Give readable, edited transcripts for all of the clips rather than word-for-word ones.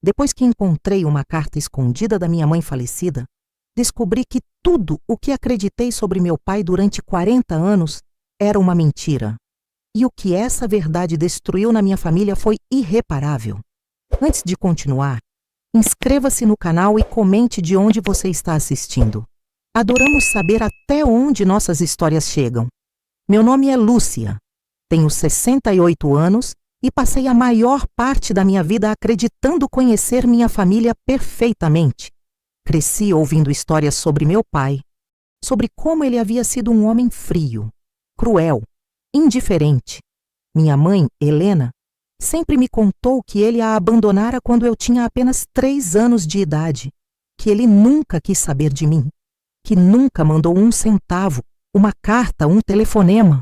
Depois que encontrei uma carta escondida da minha mãe falecida, descobri que tudo o que acreditei sobre meu pai durante 40 anos era uma mentira. E o que essa verdade destruiu na minha família foi irreparável. Antes de continuar, inscreva-se no canal e comente de onde você está assistindo. Adoramos saber até onde nossas histórias chegam. Meu nome é Lúcia, tenho 68 anos e passei a maior parte da minha vida acreditando conhecer minha família perfeitamente. Cresci ouvindo histórias sobre meu pai, sobre como ele havia sido um homem frio, cruel, indiferente. Minha mãe, Helena, sempre me contou que ele a abandonara quando eu tinha apenas 3 anos de idade, que ele nunca quis saber de mim, que nunca mandou um centavo, uma carta, um telefonema.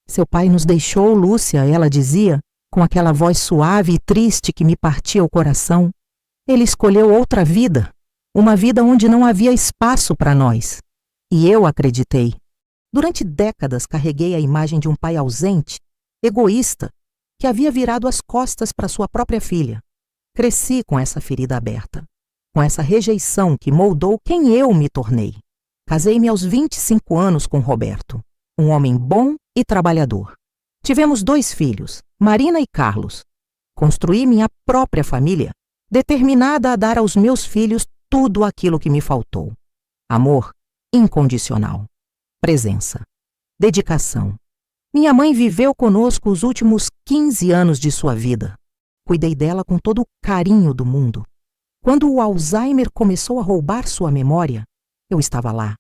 Seu pai nos deixou, Lúcia, ela dizia, com aquela voz suave e triste que me partia o coração. Ele escolheu outra vida, uma vida onde não havia espaço para nós. E eu acreditei. Durante décadas carreguei a imagem de um pai ausente, egoísta, que havia virado as costas para sua própria filha. Cresci com essa ferida aberta, com essa rejeição que moldou quem eu me tornei. Casei-me aos 25 anos com Roberto, um homem bom e trabalhador. Tivemos 2 filhos, Marina e Carlos. Construí minha própria família, determinada a dar aos meus filhos tudo aquilo que me faltou. Amor incondicional, presença, dedicação. Minha mãe viveu conosco os últimos 15 anos de sua vida. Cuidei dela com todo o carinho do mundo. Quando o Alzheimer começou a roubar sua memória, eu estava lá.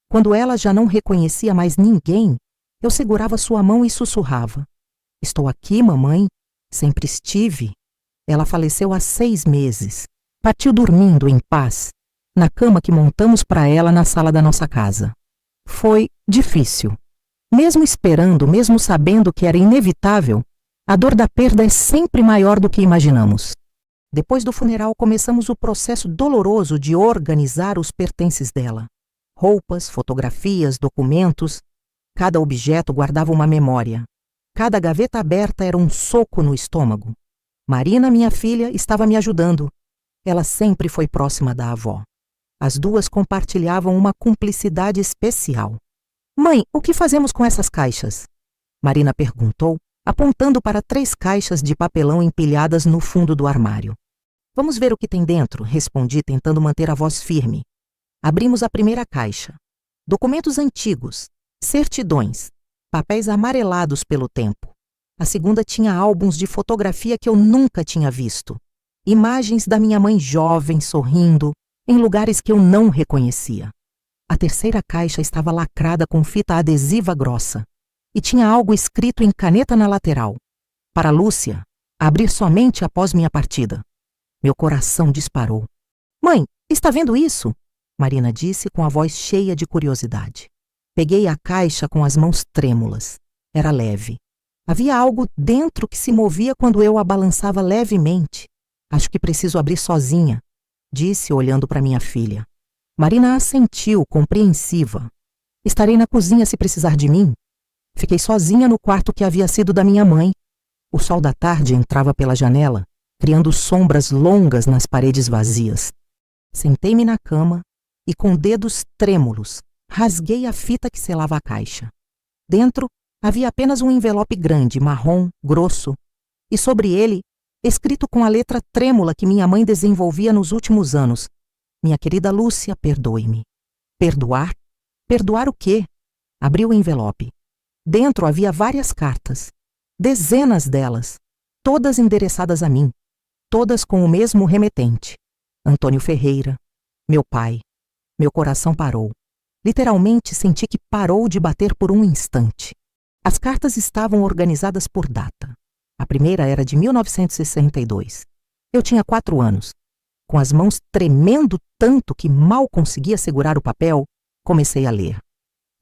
Quando ela já não reconhecia mais ninguém, eu segurava sua mão e sussurrava: "Estou aqui, mamãe. Sempre estive." Ela faleceu há 6 meses. Partiu dormindo em paz, na cama que montamos para ela na sala da nossa casa. Foi difícil. Mesmo esperando, mesmo sabendo que era inevitável, a dor da perda é sempre maior do que imaginamos. Depois do funeral, começamos o processo doloroso de organizar os pertences dela. Roupas, fotografias, documentos. Cada objeto guardava uma memória. Cada gaveta aberta era um soco no estômago. Marina, minha filha, estava me ajudando. Ela sempre foi próxima da avó. As duas compartilhavam uma cumplicidade especial. "Mãe, o que fazemos com essas caixas?" Marina perguntou, apontando para 3 caixas de papelão empilhadas no fundo do armário. "Vamos ver o que tem dentro", respondi, tentando manter a voz firme. Abrimos a primeira caixa. Documentos antigos, certidões, papéis amarelados pelo tempo. A segunda tinha álbuns de fotografia que eu nunca tinha visto. Imagens da minha mãe jovem, sorrindo, em lugares que eu não reconhecia. A terceira caixa estava lacrada com fita adesiva grossa e tinha algo escrito em caneta na lateral: "Para Lúcia, abrir somente após minha partida." Meu coração disparou. "Mãe, está vendo isso?" Marina disse com a voz cheia de curiosidade. Peguei a caixa com as mãos trêmulas. Era leve. Havia algo dentro que se movia quando eu a balançava levemente. "Acho que preciso abrir sozinha", disse olhando para minha filha. Marina assentiu, compreensiva. "Estarei na cozinha se precisar de mim." Fiquei sozinha no quarto que havia sido da minha mãe. O sol da tarde entrava pela janela, criando sombras longas nas paredes vazias. Sentei-me na cama e, com dedos trêmulos, rasguei a fita que selava a caixa. Dentro havia apenas um envelope grande, marrom, grosso, e sobre ele, escrito com a letra trêmula que minha mãe desenvolvia nos últimos anos: "Minha querida Lúcia, perdoe-me." Perdoar? Perdoar o quê? Abri o envelope. Dentro havia várias cartas, dezenas delas, todas endereçadas a mim, todas com o mesmo remetente: Antônio Ferreira, meu pai. Meu coração parou. Literalmente senti que parou de bater por um instante. As cartas estavam organizadas por data. A primeira era de 1962. Eu tinha 4 anos. Com as mãos tremendo tanto que mal conseguia segurar o papel, comecei a ler.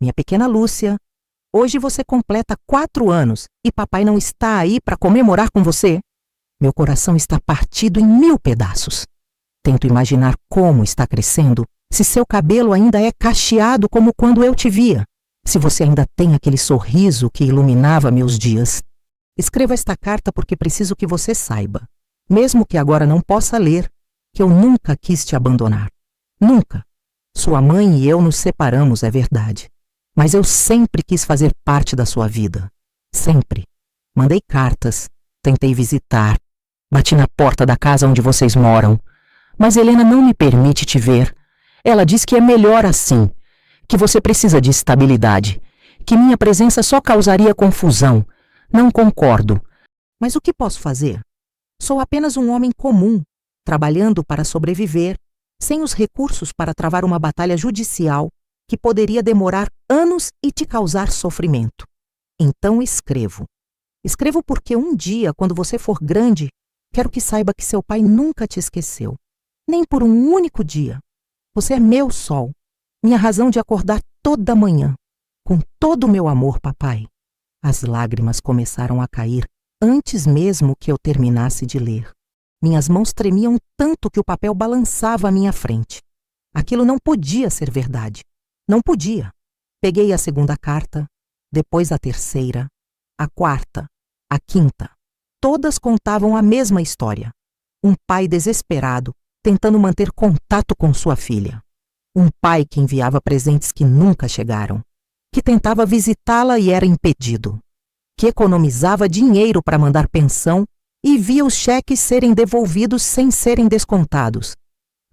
"Minha pequena Lúcia, hoje você completa 4 anos e papai não está aí para comemorar com você? Meu coração está partido em 1000 pedaços. Tento imaginar como está crescendo, se seu cabelo ainda é cacheado como quando eu te via, se você ainda tem aquele sorriso que iluminava meus dias. Escreva esta carta porque preciso que você saiba, mesmo que agora não possa ler, que eu nunca quis te abandonar. Nunca. Sua mãe e eu nos separamos, é verdade. Mas eu sempre quis fazer parte da sua vida. Sempre. Mandei cartas, tentei visitar, bati na porta da casa onde vocês moram. Mas Helena não me permite te ver. Ela diz que é melhor assim, que você precisa de estabilidade, que minha presença só causaria confusão. Não concordo. Mas o que posso fazer? Sou apenas um homem comum, trabalhando para sobreviver, sem os recursos para travar uma batalha judicial que poderia demorar anos e te causar sofrimento. Então escrevo. Escrevo porque um dia, quando você for grande, quero que saiba que seu pai nunca te esqueceu. Nem por um único dia. Você é meu sol, minha razão de acordar toda manhã. Com todo o meu amor, papai. As lágrimas começaram a cair antes mesmo que eu terminasse de ler. Minhas mãos tremiam tanto que o papel balançava à minha frente. Aquilo não podia ser verdade. Não podia. Peguei a segunda carta, depois a terceira, a quarta, a quinta. Todas contavam a mesma história. Um pai desesperado, tentando manter contato com sua filha. Um pai que enviava presentes que nunca chegaram, que tentava visitá-la e era impedido, que economizava dinheiro para mandar pensão e via os cheques serem devolvidos sem serem descontados.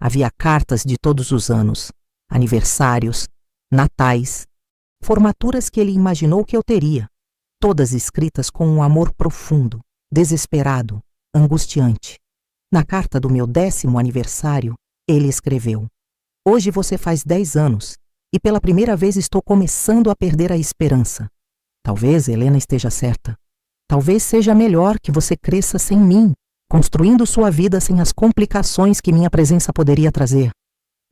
Havia cartas de todos os anos, aniversários, natais, formaturas que ele imaginou que eu teria, todas escritas com um amor profundo, desesperado, angustiante. Na carta do meu 10º aniversário, ele escreveu: "Hoje você faz 10 anos e pela primeira vez estou começando a perder a esperança. Talvez Helena esteja certa. Talvez seja melhor que você cresça sem mim, construindo sua vida sem as complicações que minha presença poderia trazer.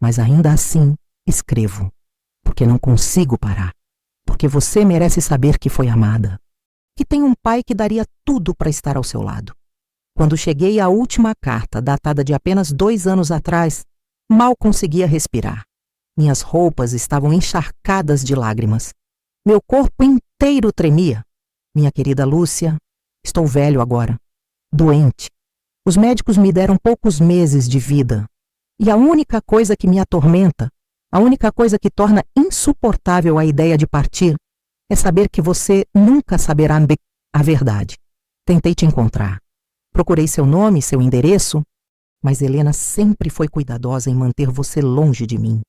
Mas ainda assim, escrevo, porque não consigo parar. Porque você merece saber que foi amada. Que tem um pai que daria tudo para estar ao seu lado." Quando cheguei à última carta, datada de apenas 2 anos atrás, mal conseguia respirar. Minhas roupas estavam encharcadas de lágrimas. Meu corpo inteiro tremia. Minha querida Lúcia, estou velho agora, doente. Os médicos me deram poucos meses de vida. E a única coisa que me atormenta, a única coisa que torna insuportável a ideia de partir, é saber que você nunca saberá a verdade. Tentei te encontrar. Procurei seu nome, seu endereço, mas Helena sempre foi cuidadosa em manter você longe de mim.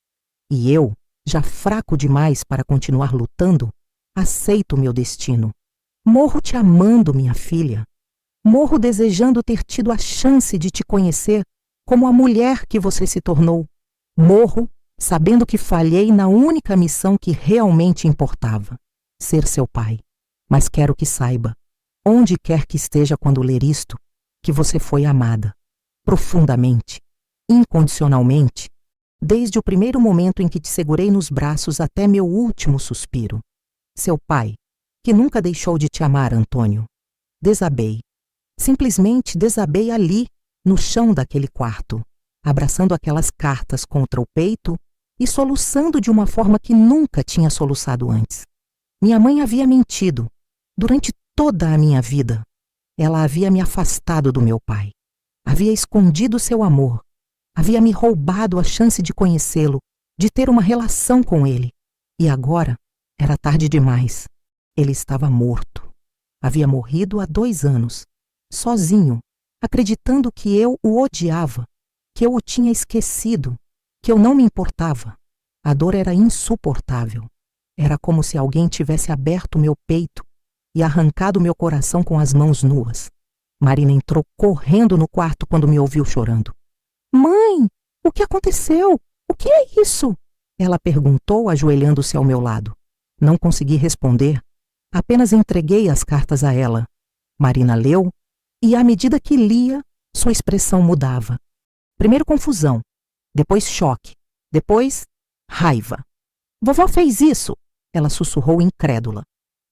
E eu, já fraco demais para continuar lutando, aceito meu destino. Morro te amando, minha filha. Morro desejando ter tido a chance de te conhecer como a mulher que você se tornou. Morro sabendo que falhei na única missão que realmente importava, ser seu pai. Mas quero que saiba, onde quer que esteja quando ler isto, que você foi amada, profundamente, incondicionalmente, desde o primeiro momento em que te segurei nos braços até meu último suspiro. Seu pai, que nunca deixou de te amar, Antônio. Desabei. Simplesmente desabei ali, no chão daquele quarto, abraçando aquelas cartas contra o peito e soluçando de uma forma que nunca tinha soluçado antes. Minha mãe havia mentido. Durante toda a minha vida, ela havia me afastado do meu pai. Havia escondido seu amor. Havia me roubado a chance de conhecê-lo, de ter uma relação com ele. E agora era tarde demais. Ele estava morto. Havia morrido há 2 anos, sozinho, acreditando que eu o odiava, que eu o tinha esquecido, que eu não me importava. A dor era insuportável. Era como se alguém tivesse aberto meu peito e arrancado meu coração com as mãos nuas. Marina entrou correndo no quarto quando me ouviu chorando. "Mãe, o que aconteceu? O que é isso?" Ela perguntou, ajoelhando-se ao meu lado. Não consegui responder, apenas entreguei as cartas a ela. Marina leu, e à medida que lia, sua expressão mudava. Primeiro confusão, depois choque, depois raiva. "Vovó fez isso!" Ela sussurrou incrédula.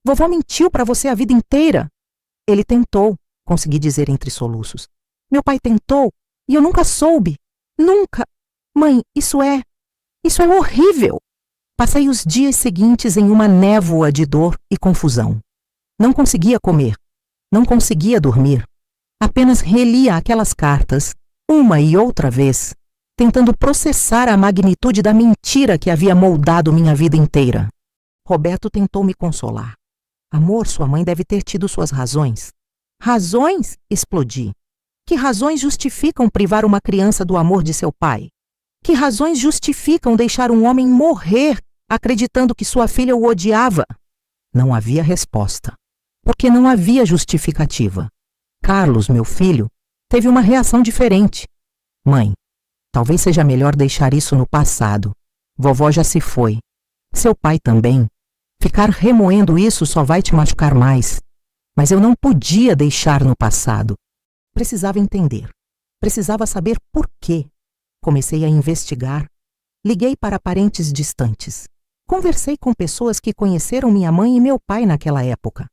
"Vovó mentiu para você a vida inteira!" "Ele tentou", consegui dizer entre soluços. "Meu pai tentou, e eu nunca soube. Nunca! Mãe, isso é horrível!" Passei os dias seguintes em uma névoa de dor e confusão. Não conseguia comer, não conseguia dormir. Apenas relia aquelas cartas uma e outra vez, tentando processar a magnitude da mentira que havia moldado minha vida inteira. Roberto tentou me consolar. Amor, sua mãe deve ter tido suas razões. Razões? Explodi. Que razões justificam privar uma criança do amor de seu pai? Que razões justificam deixar um homem morrer acreditando que sua filha o odiava? Não havia resposta, porque não havia justificativa. Carlos, meu filho, teve uma reação diferente. Mãe, talvez seja melhor deixar isso no passado. Vovó já se foi. Seu pai também. Ficar remoendo isso só vai te machucar mais. Mas eu não podia deixar no passado. Precisava entender. Precisava saber por quê. Comecei a investigar. Liguei para parentes distantes. Conversei com pessoas que conheceram minha mãe e meu pai naquela época.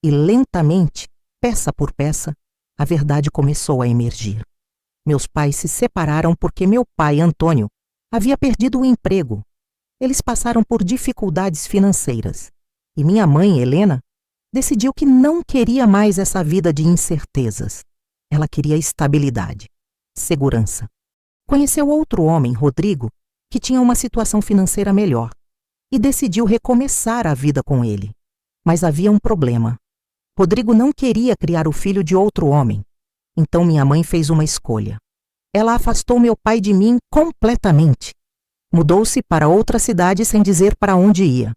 E lentamente, peça por peça, a verdade começou a emergir. Meus pais se separaram porque meu pai, Antônio, havia perdido o emprego. Eles passaram por dificuldades financeiras. E minha mãe, Helena, decidiu que não queria mais essa vida de incertezas. Ela queria estabilidade, segurança. Conheceu outro homem, Rodrigo, que tinha uma situação financeira melhor, e decidiu recomeçar a vida com ele. Mas havia um problema. Rodrigo não queria criar o filho de outro homem. Então minha mãe fez uma escolha. Ela afastou meu pai de mim completamente. Mudou-se para outra cidade sem dizer para onde ia.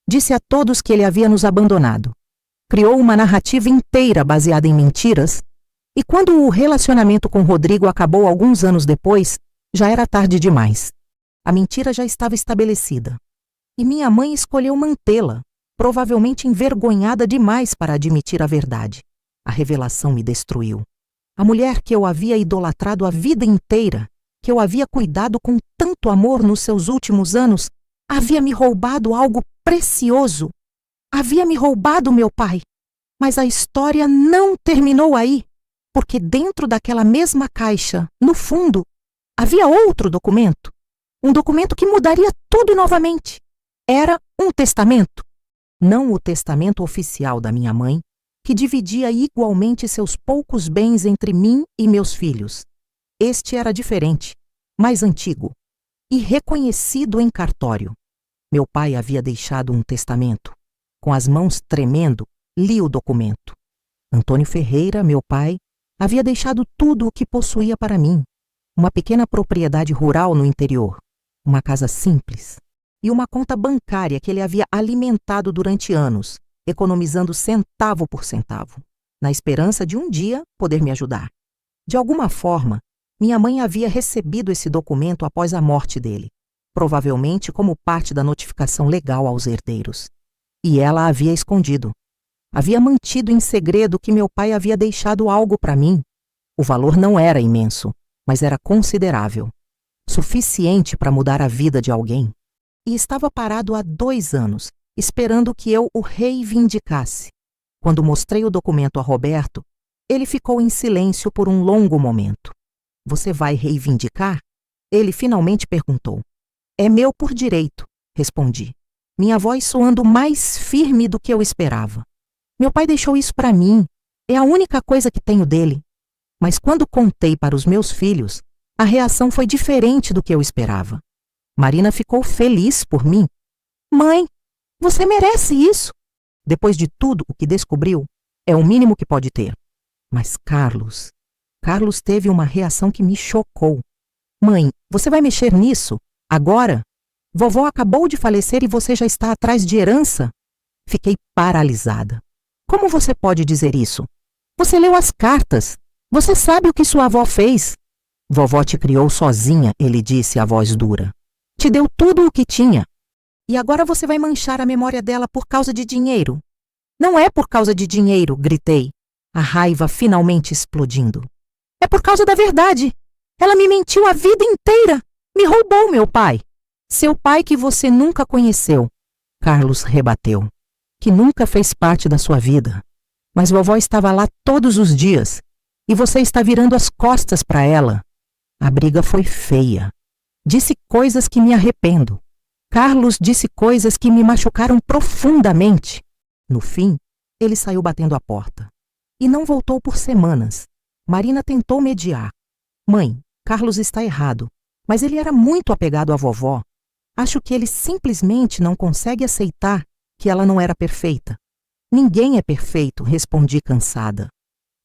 Disse a todos que ele havia nos abandonado. Criou uma narrativa inteira baseada em mentiras. E quando o relacionamento com Rodrigo acabou alguns anos depois, já era tarde demais. A mentira já estava estabelecida. E minha mãe escolheu mantê-la, provavelmente envergonhada demais para admitir a verdade. A revelação me destruiu. A mulher que eu havia idolatrado a vida inteira, que eu havia cuidado com tanto amor nos seus últimos anos, havia me roubado algo precioso. Havia me roubado meu pai. Mas a história não terminou aí. Porque dentro daquela mesma caixa, no fundo, havia outro documento. Um documento que mudaria tudo novamente. Era um testamento. Não o testamento oficial da minha mãe, que dividia igualmente seus poucos bens entre mim e meus filhos. Este era diferente, mais antigo, e reconhecido em cartório. Meu pai havia deixado um testamento. Com as mãos tremendo, li o documento. Antônio Ferreira, meu pai, havia deixado tudo o que possuía para mim. Uma pequena propriedade rural no interior, uma casa simples e uma conta bancária que ele havia alimentado durante anos, economizando centavo por centavo, na esperança de um dia poder me ajudar. De alguma forma, minha mãe havia recebido esse documento após a morte dele, provavelmente como parte da notificação legal aos herdeiros. E ela a havia escondido. Havia mantido em segredo que meu pai havia deixado algo para mim. O valor não era imenso, mas era considerável. Suficiente para mudar a vida de alguém. E estava parado há 2 anos, esperando que eu o reivindicasse. Quando mostrei o documento a Roberto, ele ficou em silêncio por um longo momento. Você vai reivindicar? Ele finalmente perguntou. É meu por direito, respondi, minha voz soando mais firme do que eu esperava. Meu pai deixou isso para mim. É a única coisa que tenho dele. Mas quando contei para os meus filhos, a reação foi diferente do que eu esperava. Marina ficou feliz por mim. Mãe, você merece isso. Depois de tudo o que descobriu, é o mínimo que pode ter. Mas Carlos teve uma reação que me chocou. Mãe, você vai mexer nisso? Agora? Vovó acabou de falecer e você já está atrás de herança? Fiquei paralisada. Como você pode dizer isso? Você leu as cartas. Você sabe o que sua avó fez. Vovó te criou sozinha, ele disse a voz dura. Te deu tudo o que tinha. E agora você vai manchar a memória dela por causa de dinheiro. Não é por causa de dinheiro, gritei, a raiva finalmente explodindo. É por causa da verdade. Ela me mentiu a vida inteira. Me roubou meu pai. Seu pai que você nunca conheceu, Carlos rebateu. Que nunca fez parte da sua vida. Mas vovó estava lá todos os dias e você está virando as costas para ela. A briga foi feia. Disse coisas que me arrependo. Carlos disse coisas que me machucaram profundamente. No fim, ele saiu batendo a porta. E não voltou por semanas. Marina tentou mediar. Mãe, Carlos está errado, mas ele era muito apegado à vovó. Acho que ele simplesmente não consegue aceitar que ela não era perfeita. Ninguém é perfeito, respondi cansada.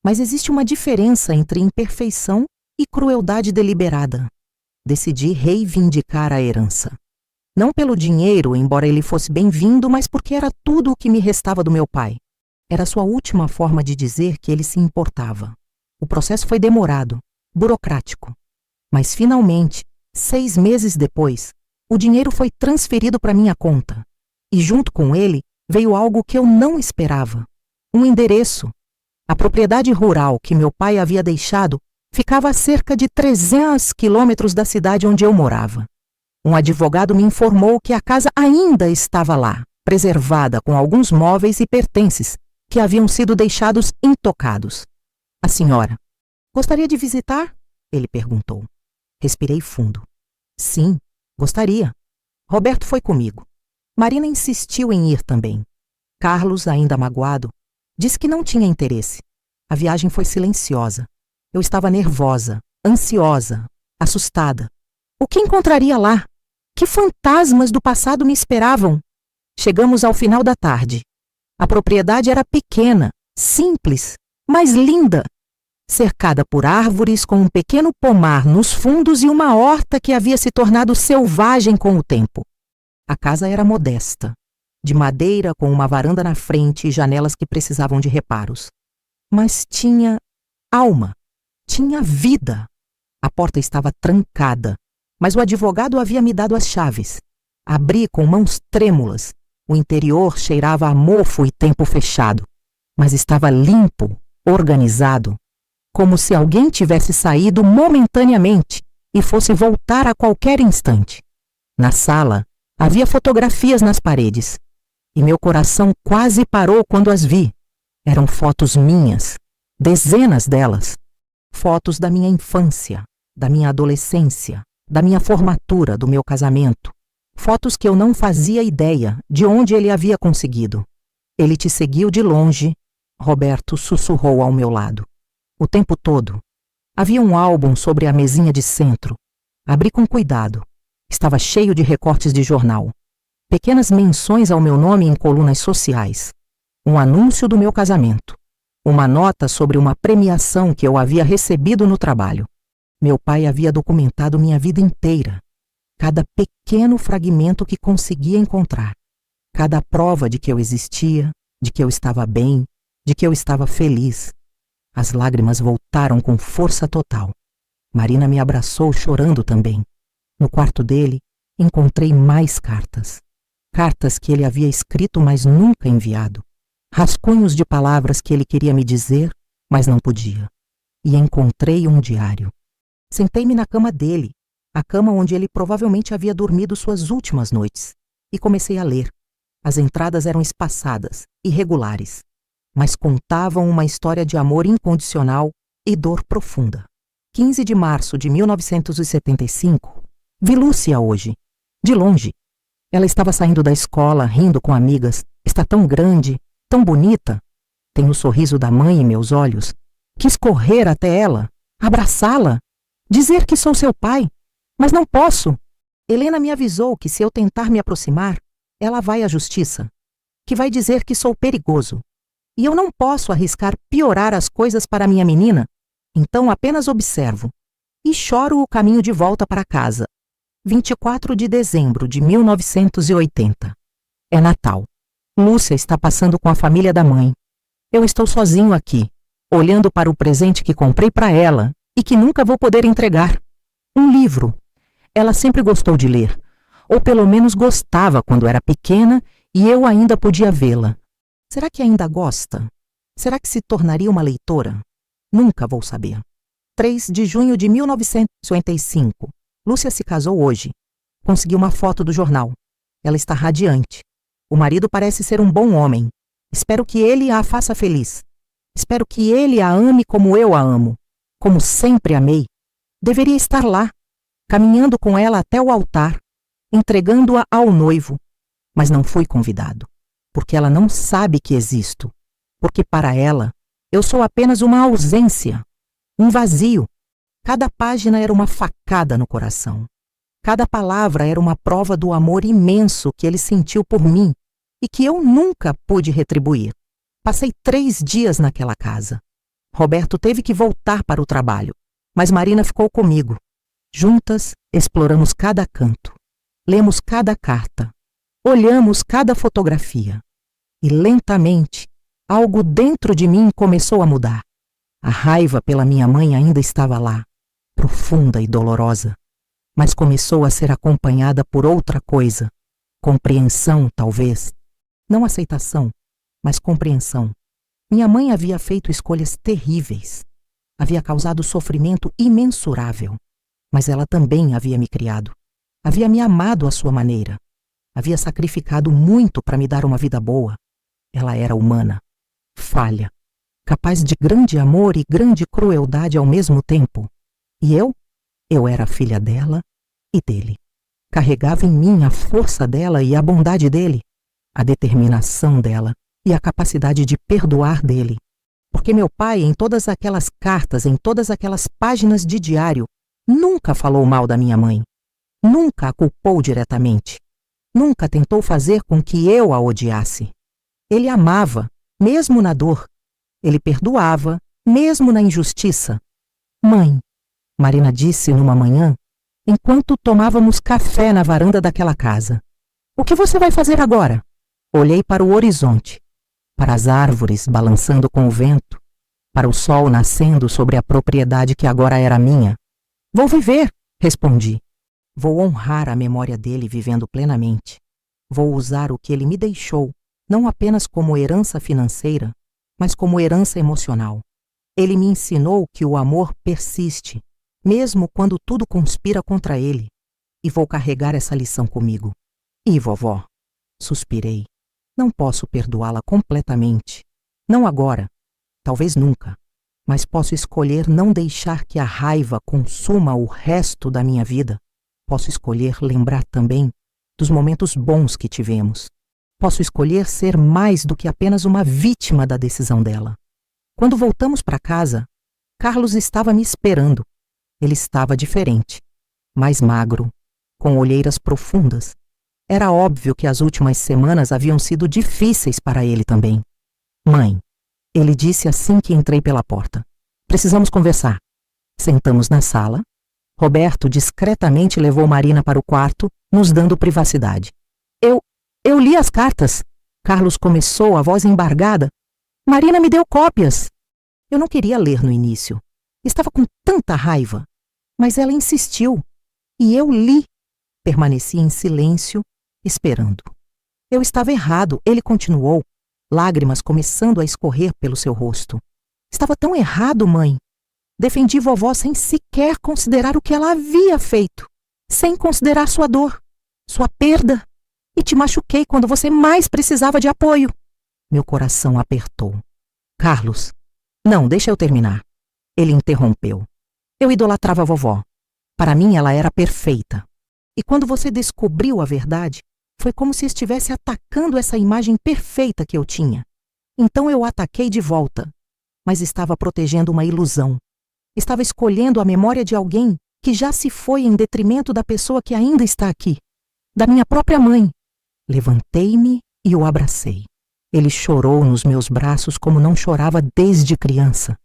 Mas existe uma diferença entre imperfeição e crueldade deliberada. Decidi reivindicar a herança. Não pelo dinheiro, embora ele fosse bem-vindo, mas porque era tudo o que me restava do meu pai. Era sua última forma de dizer que ele se importava. O processo foi demorado, burocrático. Mas finalmente, 6 meses depois, o dinheiro foi transferido para minha conta. E junto com ele veio algo que eu não esperava. Um endereço. A propriedade rural que meu pai havia deixado ficava a cerca de 300 quilômetros da cidade onde eu morava. Um advogado me informou que a casa ainda estava lá, preservada com alguns móveis e pertences que haviam sido deixados intocados. A senhora gostaria de visitar? Ele perguntou. Respirei fundo. Sim, gostaria. Roberto foi comigo. Marina insistiu em ir também. Carlos, ainda magoado, disse que não tinha interesse. A viagem foi silenciosa. Eu estava nervosa, ansiosa, assustada. O que encontraria lá? Que fantasmas do passado me esperavam? Chegamos ao final da tarde. A propriedade era pequena, simples, mas linda. Cercada por árvores com um pequeno pomar nos fundos e uma horta que havia se tornado selvagem com o tempo. A casa era modesta, de madeira com uma varanda na frente e janelas que precisavam de reparos. Mas tinha alma, tinha vida. A porta estava trancada, mas o advogado havia me dado as chaves. Abri com mãos trêmulas. O interior cheirava a mofo e tempo fechado, mas estava limpo, organizado, como se alguém tivesse saído momentaneamente e fosse voltar a qualquer instante. Na sala, havia fotografias nas paredes, e meu coração quase parou quando as vi. Eram fotos minhas, dezenas delas. Fotos da minha infância, da minha adolescência, da minha formatura, do meu casamento. Fotos que eu não fazia ideia de onde ele havia conseguido. Ele te seguiu de longe, Roberto sussurrou ao meu lado. O tempo todo. Havia um álbum sobre a mesinha de centro. Abri com cuidado. Estava cheio de recortes de jornal. Pequenas menções ao meu nome em colunas sociais. Um anúncio do meu casamento. Uma nota sobre uma premiação que eu havia recebido no trabalho. Meu pai havia documentado minha vida inteira. Cada pequeno fragmento que conseguia encontrar. Cada prova de que eu existia, de que eu estava bem, de que eu estava feliz. As lágrimas voltaram com força total. Marina me abraçou chorando também. No quarto dele, encontrei mais cartas. Cartas que ele havia escrito, mas nunca enviado. Rascunhos de palavras que ele queria me dizer, mas não podia. E encontrei um diário. Sentei-me na cama dele, a cama onde ele provavelmente havia dormido suas últimas noites, e comecei a ler. As entradas eram espaçadas, irregulares, mas contavam uma história de amor incondicional e dor profunda. 15 de março de 1975, vi Lúcia hoje, de longe. Ela estava saindo da escola, rindo com amigas. Está tão grande, tão bonita. Tem o sorriso da mãe em meus olhos. Quis correr até ela, abraçá-la, dizer que sou seu pai. Mas não posso. Helena me avisou que se eu tentar me aproximar, ela vai à justiça, que vai dizer que sou perigoso. E eu não posso arriscar piorar as coisas para minha menina, então apenas observo. E choro o caminho de volta para casa. 24 de dezembro de 1980. É Natal. Lúcia está passando com a família da mãe. Eu estou sozinho aqui, olhando para o presente que comprei para ela e que nunca vou poder entregar. Um livro. Ela sempre gostou de ler, ou pelo menos gostava quando era pequena e eu ainda podia vê-la. Será que ainda gosta? Será que se tornaria uma leitora? Nunca vou saber. 3 de junho de 1955. Lúcia se casou hoje. Consegui uma foto do jornal. Ela está radiante. O marido parece ser um bom homem. Espero que ele a faça feliz. Espero que ele a ame como eu a amo, como sempre amei. Deveria estar lá, caminhando com ela até o altar, entregando-a ao noivo. Mas não fui convidado, porque ela não sabe que existo, porque para ela eu sou apenas uma ausência, um vazio. Cada página era uma facada no coração. Cada palavra era uma prova do amor imenso que ele sentiu por mim e que eu nunca pude retribuir. Passei 3 dias naquela casa. Roberto teve que voltar para o trabalho, mas Marina ficou comigo. Juntas, exploramos cada canto, lemos cada carta, olhamos cada fotografia. E lentamente, algo dentro de mim começou a mudar. A raiva pela minha mãe ainda estava lá, profunda e dolorosa, mas começou a ser acompanhada por outra coisa. Compreensão, talvez. Não aceitação, mas compreensão. Minha mãe havia feito escolhas terríveis. Havia causado sofrimento imensurável. Mas ela também havia me criado. Havia me amado à sua maneira. Havia sacrificado muito para me dar uma vida boa. Ela era humana, falha, capaz de grande amor e grande crueldade ao mesmo tempo. E eu era filha dela e dele. Carregava em mim a força dela e a bondade dele, a determinação dela e a capacidade de perdoar dele. Porque meu pai, em todas aquelas cartas, em todas aquelas páginas de diário, nunca falou mal da minha mãe. Nunca a culpou diretamente. Nunca tentou fazer com que eu a odiasse. Ele amava, mesmo na dor. Ele perdoava, mesmo na injustiça. Mãe, Marina disse numa manhã, enquanto tomávamos café na varanda daquela casa. O que você vai fazer agora? Olhei para o horizonte, para as árvores balançando com o vento, para o sol nascendo sobre a propriedade que agora era minha. Vou viver, respondi. Vou honrar a memória dele vivendo plenamente. Vou usar o que ele me deixou, não apenas como herança financeira, mas como herança emocional. Ele me ensinou que o amor persiste, mesmo quando tudo conspira contra ele. E vou carregar essa lição comigo. E vovó? Suspirei. Não posso perdoá-la completamente. Não agora. Talvez nunca. Mas posso escolher não deixar que a raiva consuma o resto da minha vida. Posso escolher lembrar também dos momentos bons que tivemos. Posso escolher ser mais do que apenas uma vítima da decisão dela. Quando voltamos para casa, Carlos estava me esperando. Ele estava diferente, mais magro, com olheiras profundas. Era óbvio que as últimas semanas haviam sido difíceis para ele também. Mãe, ele disse assim que entrei pela porta. Precisamos conversar. Sentamos na sala. Roberto discretamente levou Marina para o quarto, nos dando privacidade. Eu li as cartas. Carlos começou, a voz embargada. Marina me deu cópias. Eu não queria ler no início. Estava com tanta raiva. Mas ela insistiu. E eu li. Permaneci em silêncio, esperando. Eu estava errado, ele continuou, lágrimas começando a escorrer pelo seu rosto. Estava tão errado, mãe. Defendi vovó sem sequer considerar o que ela havia feito, sem considerar sua dor, sua perda. E te machuquei quando você mais precisava de apoio. Meu coração apertou. Carlos, não, deixa eu terminar. Ele interrompeu. Eu idolatrava a vovó. Para mim ela era perfeita. E quando você descobriu a verdade, foi como se estivesse atacando essa imagem perfeita que eu tinha. Então eu ataquei de volta, mas estava protegendo uma ilusão. Estava escolhendo a memória de alguém que já se foi em detrimento da pessoa que ainda está aqui, da minha própria mãe. Levantei-me e o abracei. Ele chorou nos meus braços como não chorava desde criança.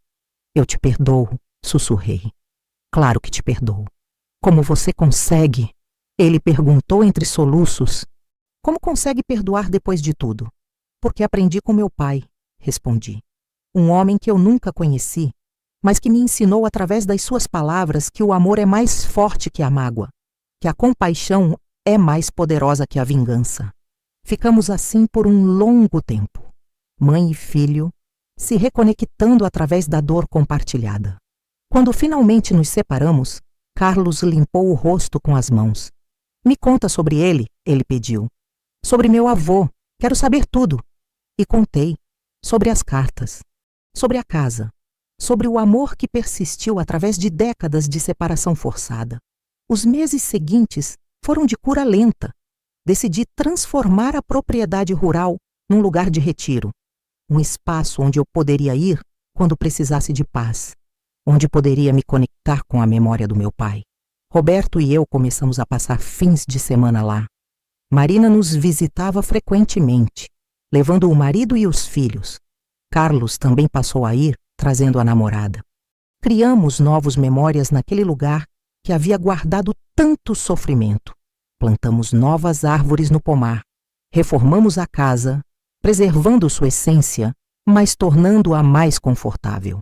Eu te perdoo, sussurrei. Claro que te perdoo. Como você consegue? Ele perguntou entre soluços. Como consegue perdoar depois de tudo? Porque aprendi com meu pai, respondi. Um homem que eu nunca conheci, mas que me ensinou através das suas palavras que o amor é mais forte que a mágoa, que a compaixão é mais poderosa que a vingança. Ficamos assim por um longo tempo, mãe e filho, se reconectando através da dor compartilhada. Quando finalmente nos separamos, Carlos limpou o rosto com as mãos. Me conta sobre ele, ele pediu. Sobre meu avô, quero saber tudo. E contei, sobre as cartas, sobre a casa, sobre o amor que persistiu através de décadas de separação forçada. Os meses seguintes foram de cura lenta. Decidi transformar a propriedade rural num lugar de retiro, um espaço onde eu poderia ir quando precisasse de paz. onde poderia me conectar com a memória do meu pai. Roberto e eu começamos a passar fins de semana lá. Marina nos visitava frequentemente, levando o marido e os filhos. Carlos também passou a ir, trazendo a namorada. Criamos novas memórias naquele lugar que havia guardado tanto sofrimento. Plantamos novas árvores no pomar. Reformamos a casa, preservando sua essência, mas tornando-a mais confortável.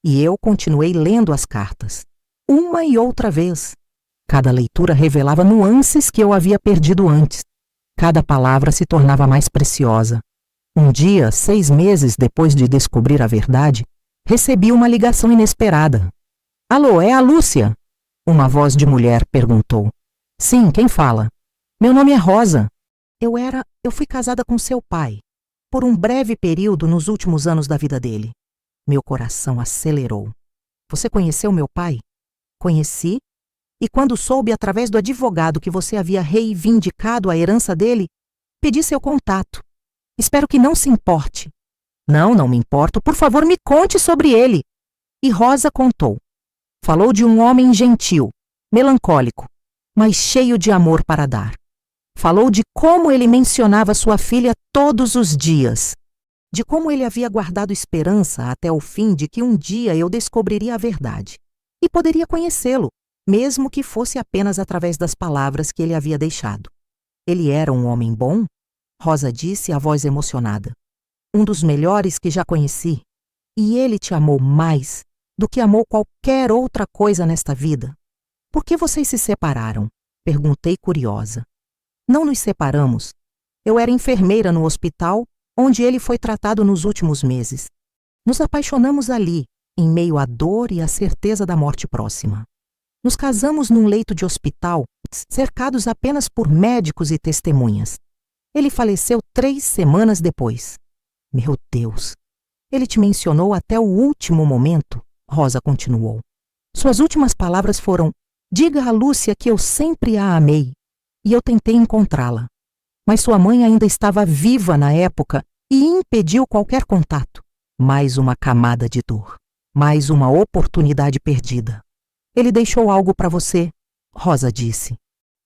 E eu continuei lendo as cartas, uma e outra vez. Cada leitura revelava nuances que eu havia perdido antes. Cada palavra se tornava mais preciosa. Um dia, 6 meses depois de descobrir a verdade, recebi uma ligação inesperada. Alô, é a Lúcia? Uma voz de mulher perguntou. Sim, quem fala? Meu nome é Rosa. Eu fui casada com seu pai, por um breve período nos últimos anos da vida dele. Meu coração acelerou. Você conheceu meu pai? Conheci. E quando soube através do advogado que você havia reivindicado a herança dele, pedi seu contato. Espero que não se importe. Não me importo. Por favor, me conte sobre ele. E Rosa contou. Falou de um homem gentil, melancólico, mas cheio de amor para dar. Falou de como ele mencionava sua filha todos os dias. De como ele havia guardado esperança até o fim de que um dia eu descobriria a verdade. E poderia conhecê-lo, mesmo que fosse apenas através das palavras que ele havia deixado. Ele era um homem bom? Rosa disse, a voz emocionada. Um dos melhores que já conheci. E ele te amou mais do que amou qualquer outra coisa nesta vida. Por que vocês se separaram? Perguntei curiosa. Não nos separamos. Eu era enfermeira no hospital onde ele foi tratado nos últimos meses. Nos apaixonamos ali, em meio à dor e à certeza da morte próxima. Nos casamos num leito de hospital, cercados apenas por médicos e testemunhas. Ele faleceu 3 semanas depois. Meu Deus! Ele te mencionou até o último momento, Rosa continuou. Suas últimas palavras foram: diga a Lúcia que eu sempre a amei. E eu tentei encontrá-la. Mas sua mãe ainda estava viva na época e impediu qualquer contato. Mais uma camada de dor. Mais uma oportunidade perdida. Ele deixou algo para você, Rosa disse.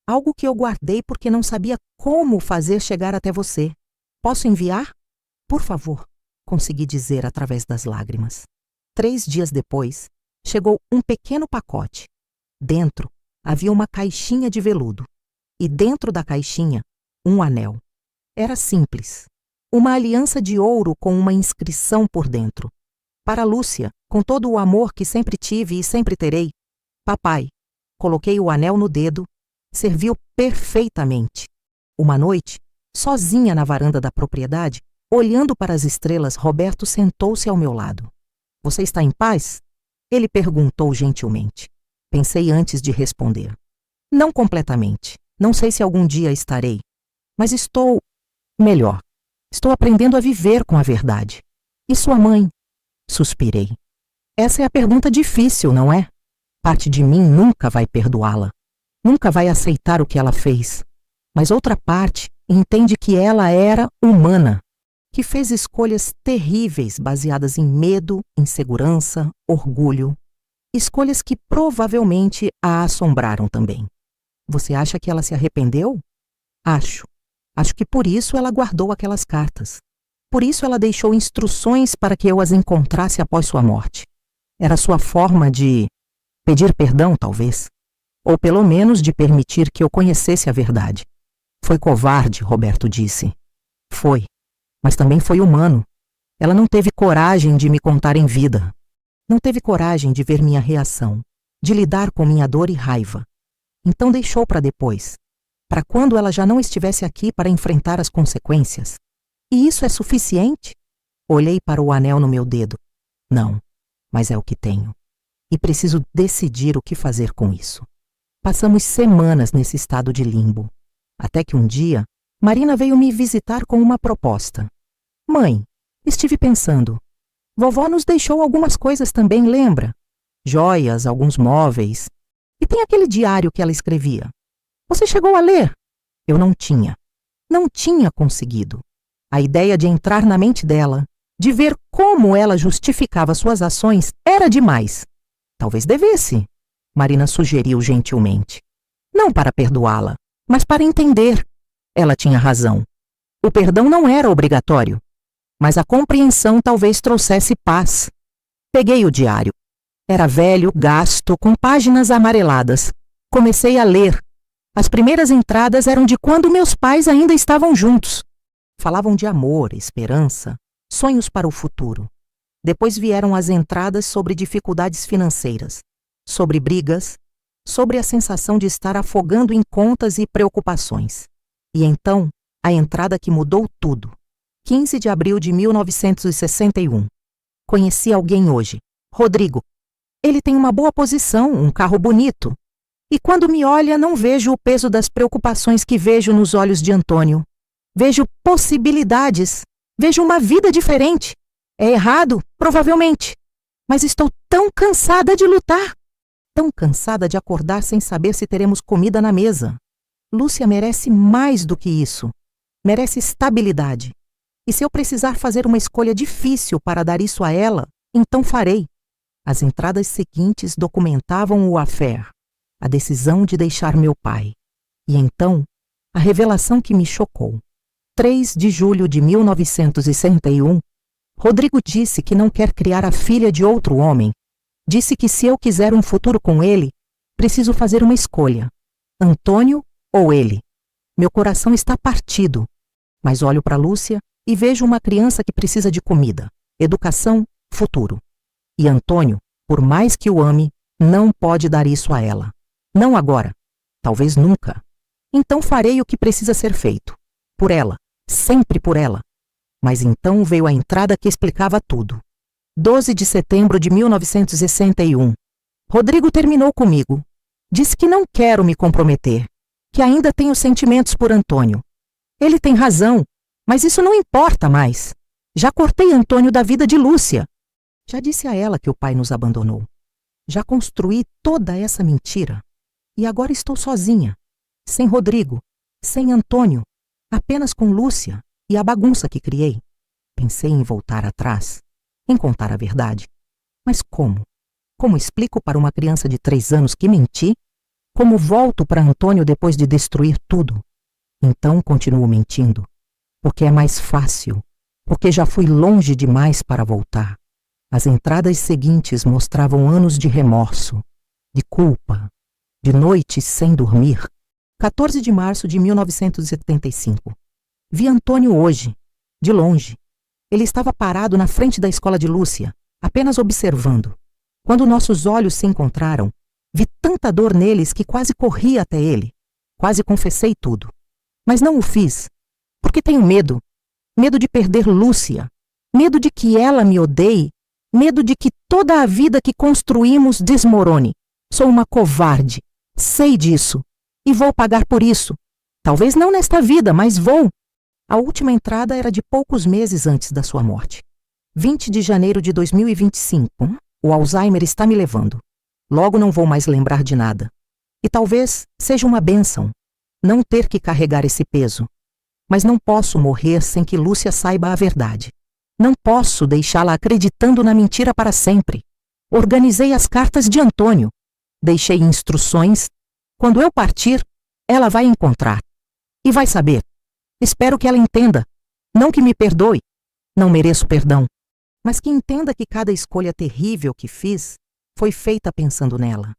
Algo que eu guardei porque não sabia como fazer chegar até você. Posso enviar? Por favor, consegui dizer através das lágrimas. 3 dias depois, chegou um pequeno pacote. Dentro havia uma caixinha de veludo. E dentro da caixinha, um anel. Era simples. Uma aliança de ouro com uma inscrição por dentro. Para Lúcia, com todo o amor que sempre tive e sempre terei. Papai. Coloquei o anel no dedo. Serviu perfeitamente. Uma noite, sozinha na varanda da propriedade, olhando para as estrelas, Roberto sentou-se ao meu lado. Você está em paz? Ele perguntou gentilmente. Pensei antes de responder. Não completamente. Não sei se algum dia estarei. Mas estou melhor. Estou aprendendo a viver com a verdade. E sua mãe? Suspirei. Essa é a pergunta difícil, não é? Parte de mim nunca vai perdoá-la. Nunca vai aceitar o que ela fez. Mas outra parte entende que ela era humana, que fez escolhas terríveis baseadas em medo, insegurança, orgulho. Escolhas que provavelmente a assombraram também. Você acha que ela se arrependeu? Acho. Acho que por isso ela guardou aquelas cartas. Por isso ela deixou instruções para que eu as encontrasse após sua morte. Era sua forma de pedir perdão, talvez. Ou pelo menos de permitir que eu conhecesse a verdade. Foi covarde, Roberto disse. Foi. Mas também foi humano. Ela não teve coragem de me contar em vida. Não teve coragem de ver minha reação, de lidar com minha dor e raiva. Então deixou para depois, para quando ela já não estivesse aqui para enfrentar as consequências. E isso é suficiente? Olhei para o anel no meu dedo. Não, mas é o que tenho. E preciso decidir o que fazer com isso. Passamos semanas nesse estado de limbo. Até que um dia, Marina veio me visitar com uma proposta. Mãe, estive pensando. Vovó nos deixou algumas coisas também, lembra? Joias, alguns móveis. E tem aquele diário que ela escrevia. Você chegou a ler? Eu não tinha. Não tinha conseguido. A ideia de entrar na mente dela, de ver como ela justificava suas ações, era demais. Talvez devesse, Marina sugeriu gentilmente. Não para perdoá-la, mas para entender. Ela tinha razão. O perdão não era obrigatório, mas a compreensão talvez trouxesse paz. Peguei o diário. Era velho, gasto, com páginas amareladas. Comecei a ler. As primeiras entradas eram de quando meus pais ainda estavam juntos. Falavam de amor, esperança, sonhos para o futuro. Depois vieram as entradas sobre dificuldades financeiras, sobre brigas, sobre a sensação de estar afogando em contas e preocupações. E então, a entrada que mudou tudo. 15 de abril de 1961. Conheci alguém hoje, Rodrigo. Ele tem uma boa posição, um carro bonito. E quando me olha, não vejo o peso das preocupações que vejo nos olhos de Antônio. Vejo possibilidades. Vejo uma vida diferente. É errado, provavelmente. Mas estou tão cansada de lutar. Tão cansada de acordar sem saber se teremos comida na mesa. Lúcia merece mais do que isso. Merece estabilidade. E se eu precisar fazer uma escolha difícil para dar isso a ela, então farei. As entradas seguintes documentavam o affair, a decisão de deixar meu pai. E então, a revelação que me chocou. 3 de julho de 1961, Rodrigo disse que não quer criar a filha de outro homem. Disse que se eu quiser um futuro com ele, preciso fazer uma escolha. Antônio ou ele. Meu coração está partido, mas olho para Lúcia e vejo uma criança que precisa de comida, educação, futuro. E Antônio, por mais que o ame, não pode dar isso a ela. Não agora, talvez nunca. Então farei o que precisa ser feito. Por ela, sempre por ela. Mas então veio a entrada que explicava tudo. 12 de setembro de 1961. Rodrigo terminou comigo. Disse que não quero me comprometer, que ainda tenho sentimentos por Antônio. Ele tem razão, mas isso não importa mais. Já cortei Antônio da vida de Lúcia. Já disse a ela que o pai nos abandonou. Já construí toda essa mentira. E agora estou sozinha, sem Rodrigo, sem Antônio, apenas com Lúcia e a bagunça que criei. Pensei em voltar atrás, em contar a verdade. Mas como? Como explico para uma criança de 3 anos que menti? Como volto para Antônio depois de destruir tudo? Então continuo mentindo, porque é mais fácil, porque já fui longe demais para voltar. As entradas seguintes mostravam anos de remorso, de culpa, de noites sem dormir. 14 de março de 1975. Vi Antônio hoje, de longe. Ele estava parado na frente da escola de Lúcia, apenas observando. Quando nossos olhos se encontraram, vi tanta dor neles que quase corri até ele. Quase confessei tudo. Mas não o fiz, porque tenho medo. Medo de perder Lúcia. Medo de que ela me odeie. Medo de que toda a vida que construímos desmorone. Sou uma covarde. Sei disso. E vou pagar por isso. Talvez não nesta vida, mas vou. A última entrada era de poucos meses antes da sua morte. 20 de janeiro de 2025. O Alzheimer está me levando. Logo não vou mais lembrar de nada. E talvez seja uma bênção não ter que carregar esse peso. Mas não posso morrer sem que Lúcia saiba a verdade. Não posso deixá-la acreditando na mentira para sempre. Organizei as cartas de Antônio. Deixei instruções. Quando eu partir, ela vai encontrar. E vai saber. Espero que ela entenda. Não que me perdoe. Não mereço perdão. Mas que entenda que cada escolha terrível que fiz foi feita pensando nela.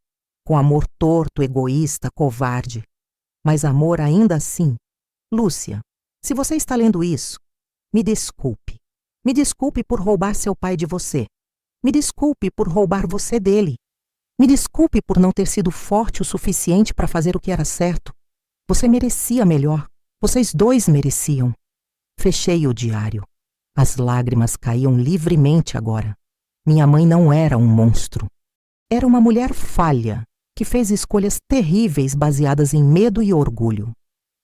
Com amor torto, egoísta, covarde. Mas amor ainda assim. Lúcia, se você está lendo isso, me desculpe. Me desculpe por roubar seu pai de você. Me desculpe por roubar você dele. Me desculpe por não ter sido forte o suficiente para fazer o que era certo. Você merecia melhor. Vocês dois mereciam. Fechei o diário. As lágrimas caíam livremente agora. Minha mãe não era um monstro. Era uma mulher falha, que fez escolhas terríveis baseadas em medo e orgulho.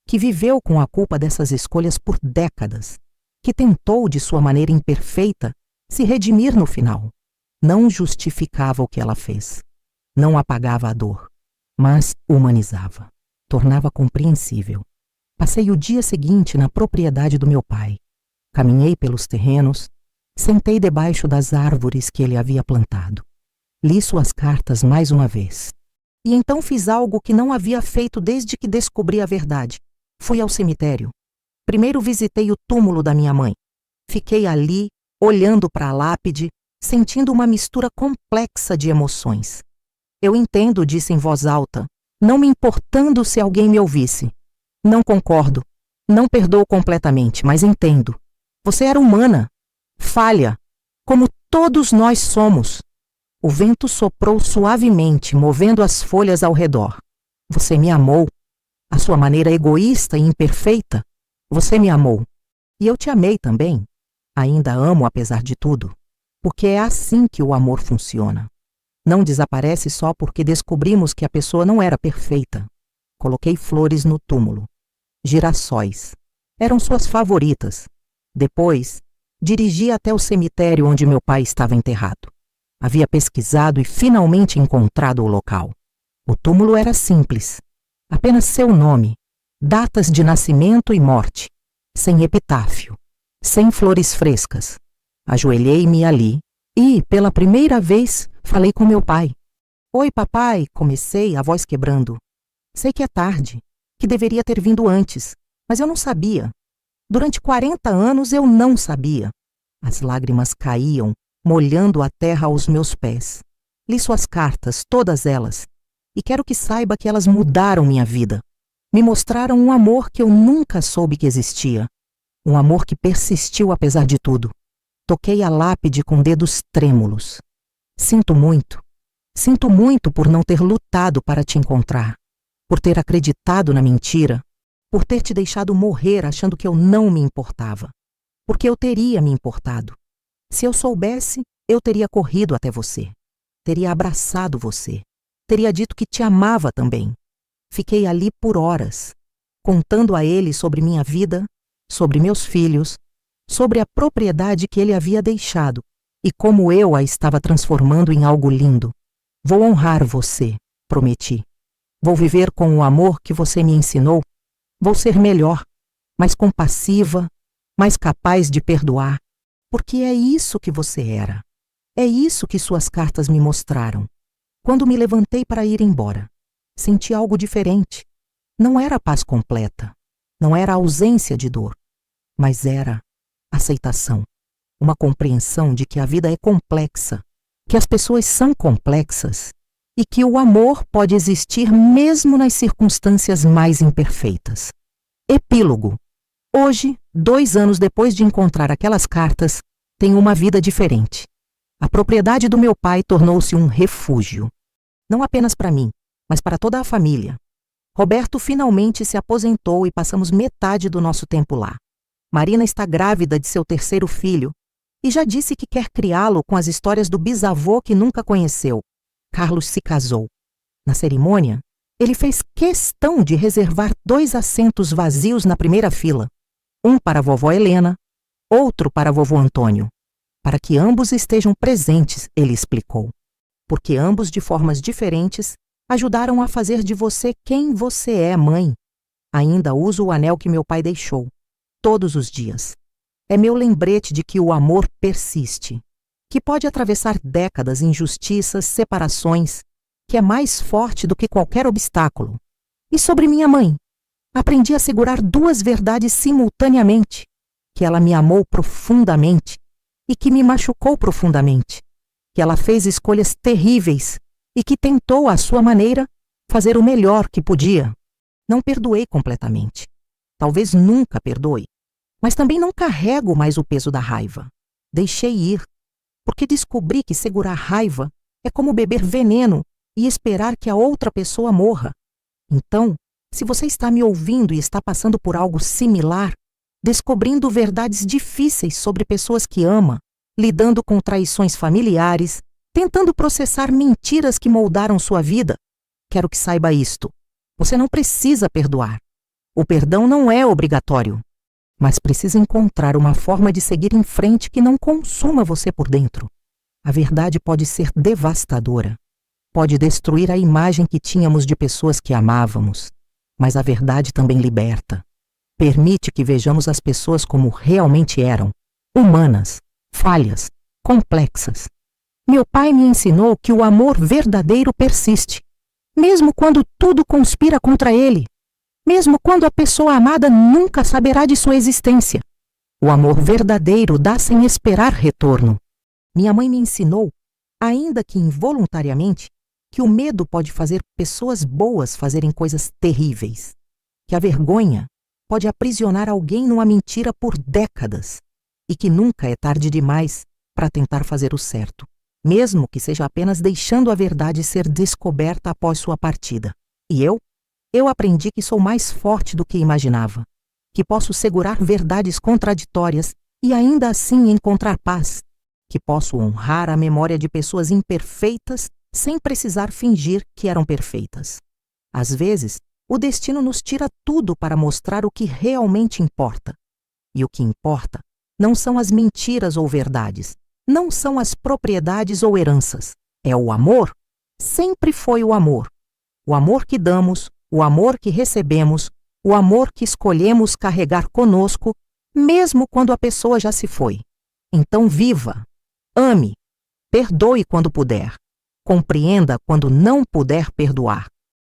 Que viveu com a culpa dessas escolhas por décadas. Que tentou, de sua maneira imperfeita, se redimir no final. Não justificava o que ela fez. Não apagava a dor, mas humanizava. Tornava compreensível. Passei o dia seguinte na propriedade do meu pai. Caminhei pelos terrenos, sentei debaixo das árvores que ele havia plantado. Li suas cartas mais uma vez. E então fiz algo que não havia feito desde que descobri a verdade. Fui ao cemitério. Primeiro visitei o túmulo da minha mãe. Fiquei ali, olhando para a lápide, sentindo uma mistura complexa de emoções. Eu entendo, disse em voz alta, não me importando se alguém me ouvisse. Não concordo. Não perdoo completamente, mas entendo. Você era humana. Falha. Como todos nós somos. O vento soprou suavemente, movendo as folhas ao redor. Você me amou. À sua maneira egoísta e imperfeita. Você me amou. E eu te amei também. Ainda amo apesar de tudo. Porque é assim que o amor funciona. Não desaparece só porque descobrimos que a pessoa não era perfeita. Coloquei flores no túmulo. Girassóis. Eram suas favoritas. Depois, dirigi até o cemitério onde meu pai estava enterrado. Havia pesquisado e finalmente encontrado o local. O túmulo era simples. Apenas seu nome, datas de nascimento e morte, sem epitáfio, sem flores frescas. Ajoelhei-me ali e, pela primeira vez, falei com meu pai. Oi, papai, comecei, a voz quebrando. Sei que é tarde, que deveria ter vindo antes, mas eu não sabia. Durante 40 anos eu não sabia. As lágrimas caíam, molhando a terra aos meus pés. Li suas cartas, todas elas, e quero que saiba que elas mudaram minha vida. Me mostraram um amor que eu nunca soube que existia. Um amor que persistiu apesar de tudo. Toquei a lápide com dedos trêmulos. Sinto muito por não ter lutado para te encontrar, por ter acreditado na mentira, por ter te deixado morrer achando que eu não me importava, porque eu teria me importado. Se eu soubesse, eu teria corrido até você, teria abraçado você, teria dito que te amava também. Fiquei ali por horas, contando a ele sobre minha vida, sobre meus filhos, sobre a propriedade que ele havia deixado e como eu a estava transformando em algo lindo. Vou honrar você, prometi. Vou viver com o amor que você me ensinou. Vou ser melhor, mais compassiva, mais capaz de perdoar, porque é isso que você era. É isso que suas cartas me mostraram. Quando me levantei para ir embora, senti algo diferente. Não era paz completa, não era ausência de dor, mas era aceitação, uma compreensão de que a vida é complexa, que as pessoas são complexas e que o amor pode existir mesmo nas circunstâncias mais imperfeitas. Epílogo. Hoje, 2 anos depois de encontrar aquelas cartas, tenho uma vida diferente. A propriedade do meu pai tornou-se um refúgio. Não apenas para mim, mas para toda a família. Roberto finalmente se aposentou e passamos metade do nosso tempo lá. Marina está grávida de seu 3º filho e já disse que quer criá-lo com as histórias do bisavô que nunca conheceu. Carlos se casou. Na cerimônia, ele fez questão de reservar 2 assentos vazios na primeira fila. Um para a vovó Helena, outro para vovô Antônio. Para que ambos estejam presentes, ele explicou. Porque ambos, de formas diferentes, ajudaram a fazer de você quem você é, mãe. Ainda uso o anel que meu pai deixou, todos os dias. É meu lembrete de que o amor persiste, que pode atravessar décadas, injustiças, separações, que é mais forte do que qualquer obstáculo. E sobre minha mãe, aprendi a segurar 2 verdades simultaneamente, que ela me amou profundamente e que me machucou profundamente, que ela fez escolhas terríveis e que tentou, à sua maneira, fazer o melhor que podia. Não perdoei completamente. Talvez nunca perdoe. Mas também não carrego mais o peso da raiva. Deixei ir, porque descobri que segurar raiva é como beber veneno e esperar que a outra pessoa morra. Então, se você está me ouvindo e está passando por algo similar, descobrindo verdades difíceis sobre pessoas que ama, lidando com traições familiares, tentando processar mentiras que moldaram sua vida, quero que saiba isto. Você não precisa perdoar. O perdão não é obrigatório, mas precisa encontrar uma forma de seguir em frente que não consuma você por dentro. A verdade pode ser devastadora. Pode destruir a imagem que tínhamos de pessoas que amávamos, mas a verdade também liberta. Permite que vejamos as pessoas como realmente eram, humanas, falhas, complexas. Meu pai me ensinou que o amor verdadeiro persiste, mesmo quando tudo conspira contra ele, mesmo quando a pessoa amada nunca saberá de sua existência. O amor verdadeiro dá sem esperar retorno. Minha mãe me ensinou, ainda que involuntariamente, que o medo pode fazer pessoas boas fazerem coisas terríveis, que a vergonha pode aprisionar alguém numa mentira por décadas e que nunca é tarde demais para tentar fazer o certo, mesmo que seja apenas deixando a verdade ser descoberta após sua partida. E eu aprendi que sou mais forte do que imaginava, que posso segurar verdades contraditórias e ainda assim encontrar paz, que posso honrar a memória de pessoas imperfeitas sem precisar fingir que eram perfeitas. Às vezes, o destino nos tira tudo para mostrar o que realmente importa. E o que importa não são as mentiras ou verdades, não são as propriedades ou heranças. É o amor. Sempre foi o amor. O amor que damos, o amor que recebemos, o amor que escolhemos carregar conosco, mesmo quando a pessoa já se foi. Então viva, ame, perdoe quando puder, compreenda quando não puder perdoar.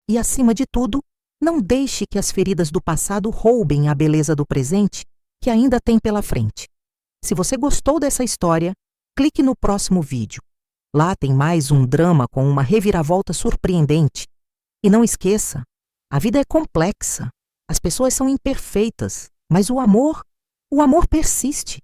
E, acima de tudo, não deixe que as feridas do passado roubem a beleza do presente que ainda tem pela frente. Se você gostou dessa história, clique no próximo vídeo. Lá tem mais um drama com uma reviravolta surpreendente. E não esqueça, a vida é complexa, as pessoas são imperfeitas, mas o amor persiste.